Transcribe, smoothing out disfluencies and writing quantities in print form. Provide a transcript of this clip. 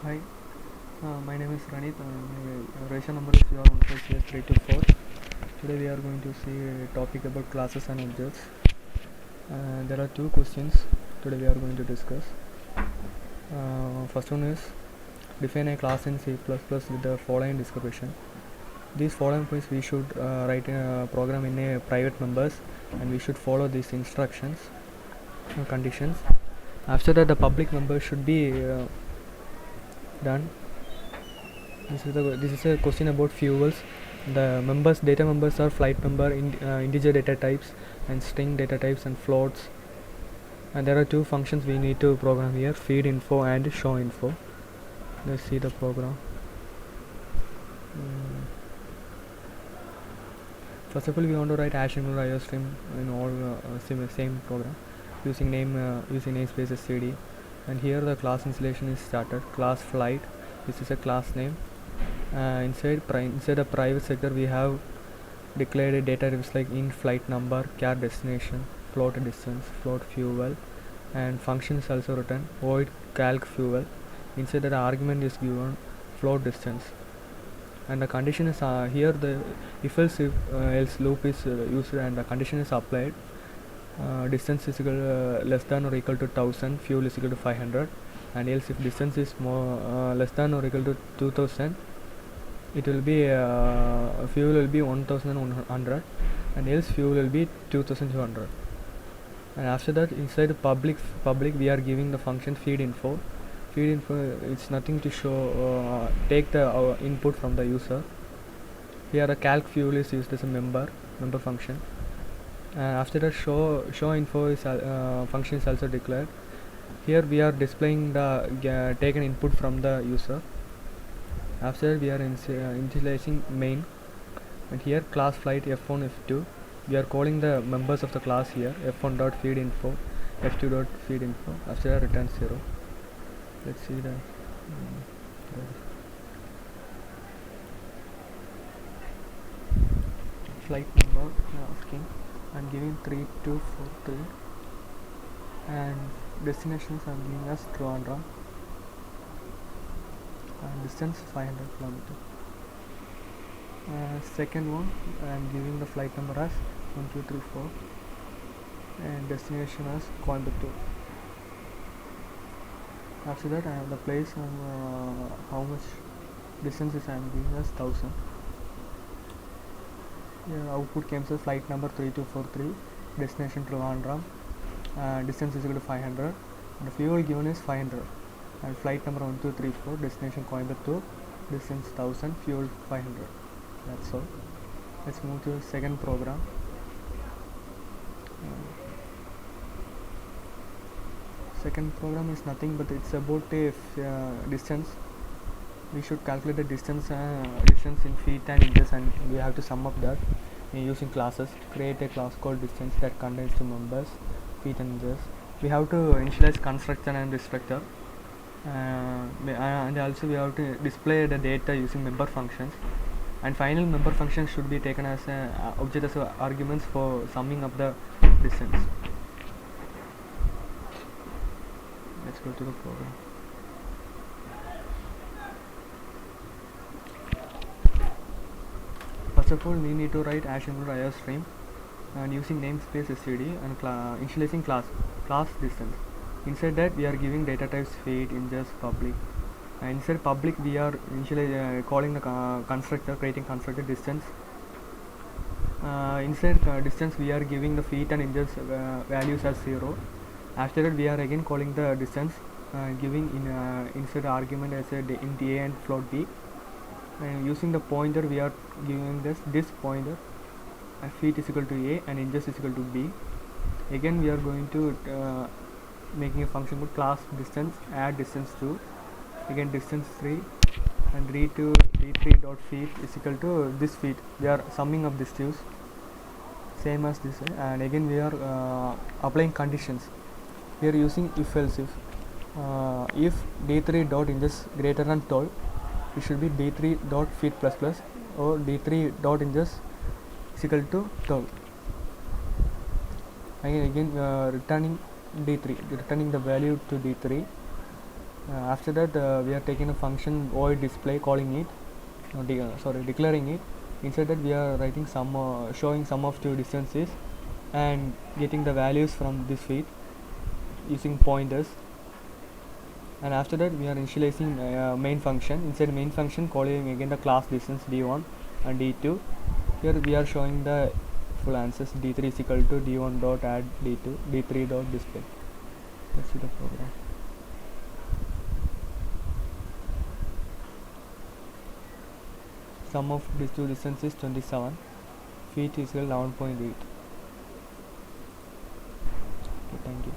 Hi, my name is Ranit. My ration number is CR15CS324. Today we are going to see a topic about classes and objects. There are two questions today we are going to discuss. First one is define a class in C++ with the following description. These following points we should write a program in a private members, and we should follow these instructions conditions. After that, the public members should be done. This is a question about fuels. The data members are flight number, integer data types, and string data types, and floats. And there are two functions we need to program here: feed info and show info. Let's see the program. First of all, we want to write hash and IO stream in all same program using namespace std. And here the class installation is started. Class flight. This is a class name. Inside a private sector, we have declared a data types like int flight number, char destination, float distance, float fuel, and function is also written void calc fuel. Inside that argument is given float distance, and the condition is here the if else loop is used, and the condition is applied. Distance is less than or equal to 1000, fuel is equal to 500, and else if distance is less than or equal to 2000, it will be fuel will be 1100, and else fuel will be 2200. And after that, inside the public we are giving the function feed info. It's nothing to show take the input from the user. Here the calc fuel is used as a member function. After that, show info is function is also declared. Here we are displaying the taken input from the user. After we are initializing main, and here class flight f1 f2. We are calling the members of the class here: f1 dot feed info, f2 dot feed info. After that, return 0. Let's see the flight number asking and giving 3243, and destinations I'm giving us Trivandrum, and distance 500 km. Second one, I am giving the flight number as 1234, and destination as Coimbatore. After that, I have the place and how much distances I am giving as 1000. Here output comes as flight number 3243, destination Trivandrum, distance is equal to 500, the fuel given is 500, and flight number 1234, destination Coimbatore, distance 1000, fuel 500. That's all. Let's move to the second program. Second program is nothing but it's about a distance. We should calculate the distance in feet and inches, and we have to sum up that using classes. Create a class called distance that contains two members, feet and inches. We have to initialize constructor and destructor, and also we have to display the data using member functions. And final member function should be taken as object as arguments for summing up the distance. Let's go to the program. First of all, we need to write hash include IO stream, and using namespace std, and initializing class distance. Inside that, we are giving data types feet, inches, public. Inside public, we are initially calling the constructor, creating constructor distance. Inside distance, we are giving the feet and inches values as 0. After that, we are again calling the distance, giving inside the argument as int a and float b. And using the pointer, we are giving this pointer, feet is equal to a and inches is equal to b. Again, we are going to making a function called class distance, add distance 2, again distance 3, and d3 dot feet is equal to this feet. We are summing up these two, same as this, and again we are applying conditions. We are using if else if d3 dot inches greater than 12, it should be d3 dot feet plus plus, or d3 dot inches is equal to 12. Again returning d3, returning the value to d3, After that, we are taking a function void display, calling it, declaring it. Inside that we are writing showing sum of two distances and getting the values from this feed using pointers. And after that we are initializing main function. Inside main function, calling again the class distance d1 and d2. Here we are showing the full answers. d3 is equal to d1 dot add d2, d3 dot display. Let's see the program. Sum of these two distances 27. Feet is equal 11.8. Okay, thank you.